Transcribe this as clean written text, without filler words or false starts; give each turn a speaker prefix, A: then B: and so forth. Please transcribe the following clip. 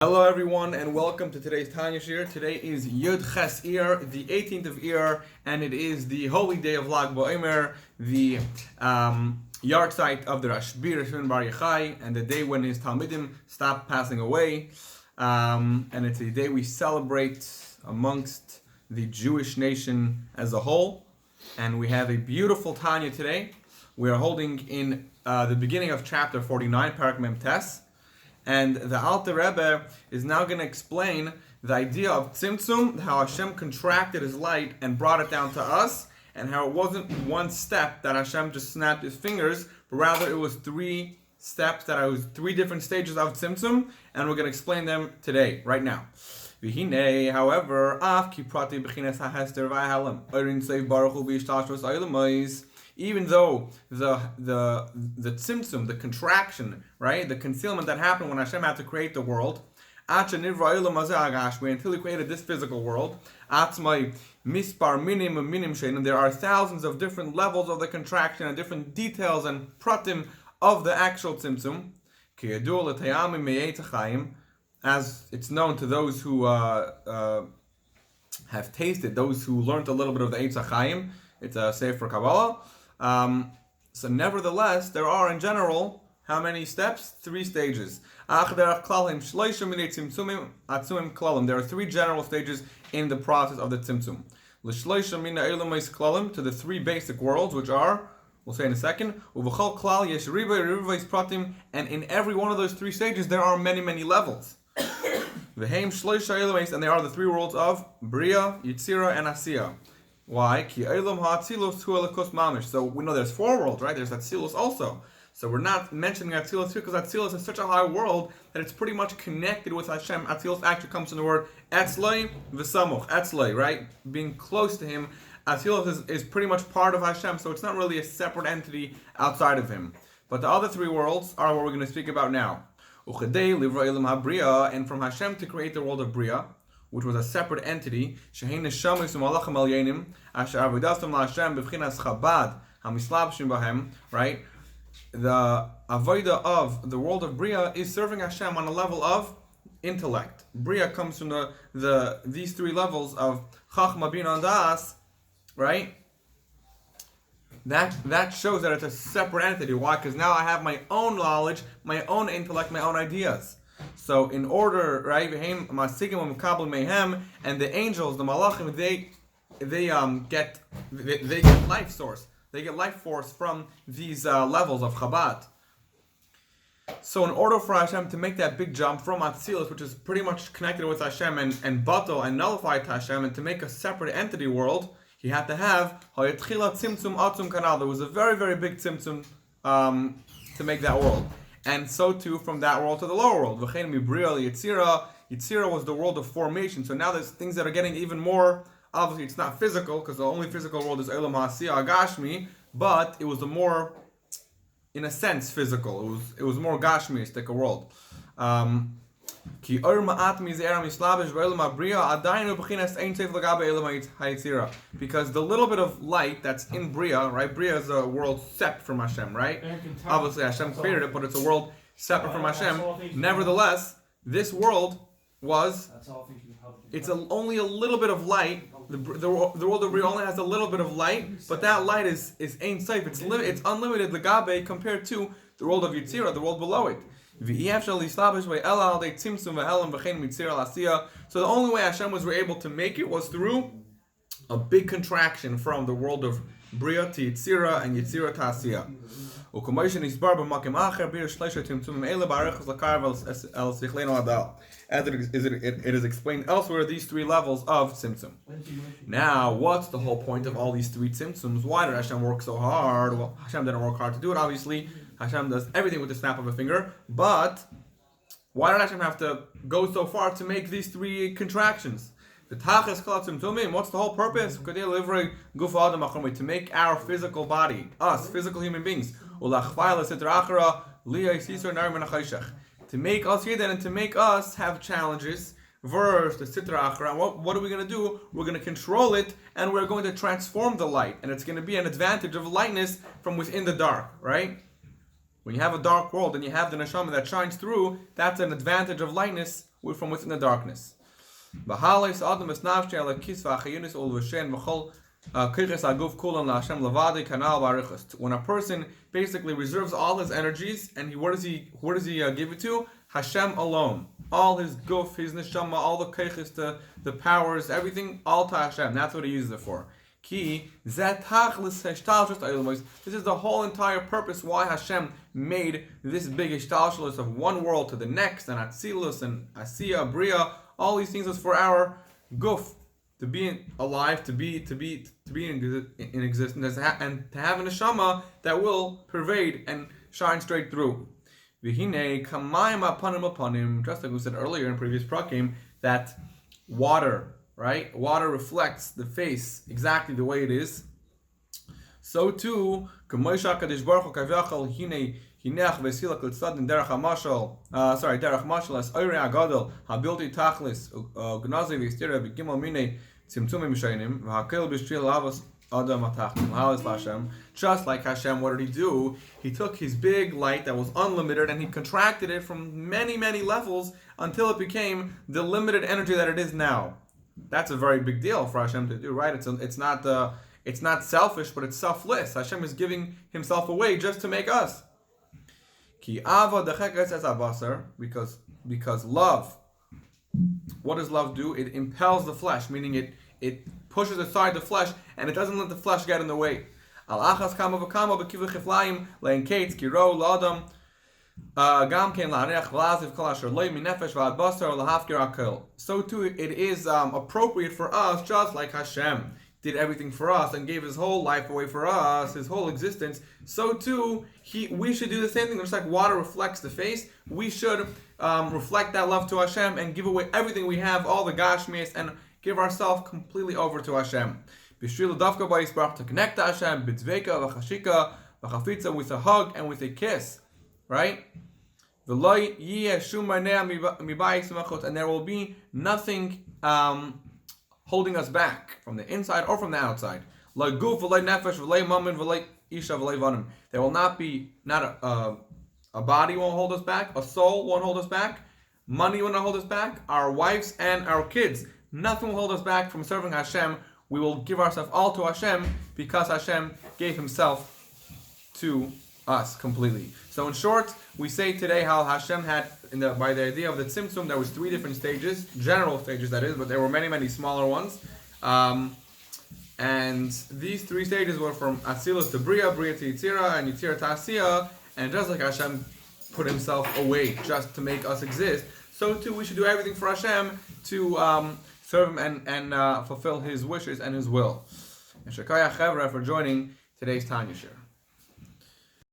A: Hello everyone and welcome to today's Tanya shiur. Today is Eir, the 18th of Eir, and it is the holy day of بعומer, the yahrzeit of the Rashbi Bar Yochai, and the day when his Talmidim stopped passing away. And it's a day we celebrate amongst the Jewish nation as a whole. And we have a beautiful Tanya today. We are holding in the beginning of chapter 49, Parak Mem Tes. And the Alter Rebbe is now going to explain the idea of Tzimtzum, how Hashem contracted His light and brought it down to us, and how it wasn't one step that Hashem just snapped His fingers, but rather it was three steps, that it was three different stages of Tzimtzum, and we're going to explain them today, right now. V'hinei, however, af ki prati b'chines ha'hester v'halam, orin seiv baruch hu b'yishtashvos aylamayis. Even though the tzimtzum, the contraction, right, the concealment that happened when Hashem had to create the world, until He created this physical world, there are thousands of different levels of the contraction and different details and pratim of the actual tzimtzum, as it's known to those who have tasted, those who learned a little bit of the Eitz HaChaim. It's a Sefer Kabbalah. So nevertheless, there are in general, how many steps? 3 stages. There are 3 general stages in the process of the tzimtzum. To the 3 basic worlds, which are, we'll say in a second, and in every one of those 3 stages there are many, many levels. And they are the 3 worlds of Bria, Yitzira, and Asiya. Why? So we know there's 4 worlds, right? There's Atzilus also. So we're not mentioning Atzilus here because Atzilus is such a high world that it's pretty much connected with Hashem. Atzilus actually comes from the word Etzlei v'samuch. Etzlei, right? Being close to Him. Atzilus is pretty much part of Hashem, so it's not really a separate entity outside of Him. But the other 3 worlds are what we're going to speak about now. And from Hashem to create the world of Bria, which was a separate entity, right? The avodah of the world of Bria is serving Hashem on a level of intellect. Bria comes from these 3 levels of Chachma, Bina, and Das, right? That shows that it's a separate entity. Why? Because now I have my own knowledge, my own intellect, my own ideas. So in order, right, and the angels, the malachim, they get life source. They get life force from these levels of Chabad. So in order for Hashem to make that big jump from Atzilus, which is pretty much connected with Hashem and batal and nullified to Hashem, and to make a separate entity world, he had to have tzimtzum atzum kanal. There was a very, very big tzimtzum to make that world. And so too from that world to the lower world. Yitzira was the world of formation. So now there's things that are getting even more. Obviously, it's not physical because the only physical world is Olam Ha'asiyah Agashmi, but it was the more, in a sense, physical. It was more Gashmistic a world. Because the little bit of light that's in Bria, right? Bria is a world separate from Hashem, right? Obviously Hashem created it, but it's a world separate from Hashem. Nevertheless, this world it's only a little bit of light. The world of Bria only has a little bit of light, but that light is Ein Sof. It's unlimited Legabe compared to the world of Yitzira, the world below it. So the only way Hashem was able to make it was through a big contraction from the world of Bria to Yitzira and Yitzira to Asiya. As it is explained elsewhere, these 3 levels of tzimtzum. Now, what's the whole point of all these 3 tzimtzums? Why did Hashem work so hard? Well, Hashem didn't work hard to do it, obviously. Hashem does everything with the snap of a finger. But why did Hashem have to go so far to make these 3 contractions? What's the whole purpose? To make our physical body, us, physical human beings, to make us hidden and to make us have challenges verse the Sitra Achra. And what are we going to do? We're going to control it, and we're going to transform the light, and it's going to be an advantage of lightness from within the dark, right? When you have a dark world and you have the neshama that shines through, that's an advantage of lightness from within the darkness. When a person basically reserves all his energies, and where does he give it to? Hashem alone. All his guf, his neshama, all the keiches, the powers, everything, all to Hashem. That's what he uses it for. This is the whole entire purpose why Hashem made this big ishtalshalos of one world to the next, and Atzilus and Asiya, Bria. All these things is for our guf, to be alive, to be in existence, and to have a neshama that will pervade and shine straight through. Just like we said earlier in previous prakim, that water, right? Water reflects the face exactly the way it is. So too, derech mashal as oire agadol habilti tachlis gnazi v'istira b'gimel minei tzimtzumim shaynim v'hakel b'shtil lavos adam atachlim halas Hashem. Just like Hashem, what did he do? He took his big light that was unlimited and he contracted it from many, many levels until it became the limited energy that it is now. That's a very big deal for Hashem to do, right? It's not selfish, but it's selfless. Hashem is giving himself away just to make us. Because love, what does love do? It impels the flesh, meaning it pushes aside the flesh and it doesn't let the flesh get in the way. So too it is appropriate for us, just like Hashem did everything for us and gave his whole life away for us, his whole existence, so too we should do the same thing. Just like water reflects the face, we should reflect that love to Hashem and give away everything we have, all the gashmis, and give ourselves completely over to Hashem. To connect to Hashem, b'tzveka, v'chashika, v'chafitza, with a hug and with a kiss, right? And there will be nothing holding us back from the inside or from the outside. There will not be, a body won't hold us back, a soul won't hold us back, money won't hold us back, our wives and our kids. Nothing will hold us back from serving Hashem. We will give ourselves all to Hashem because Hashem gave himself to us completely. So in short, we say today how Hashem had, by the idea of the tzimtzum, there was 3 different stages, general stages that is, but there were many, many smaller ones. And these 3 stages were from Atzilus to Bria, Bria to Yitzira, and Yitzira to Asiya. And just like Hashem put himself away just to make us exist, so too we should do everything for Hashem to serve him and fulfill his wishes and his will. And Shekaya Chevra for joining today's Tanya shiur.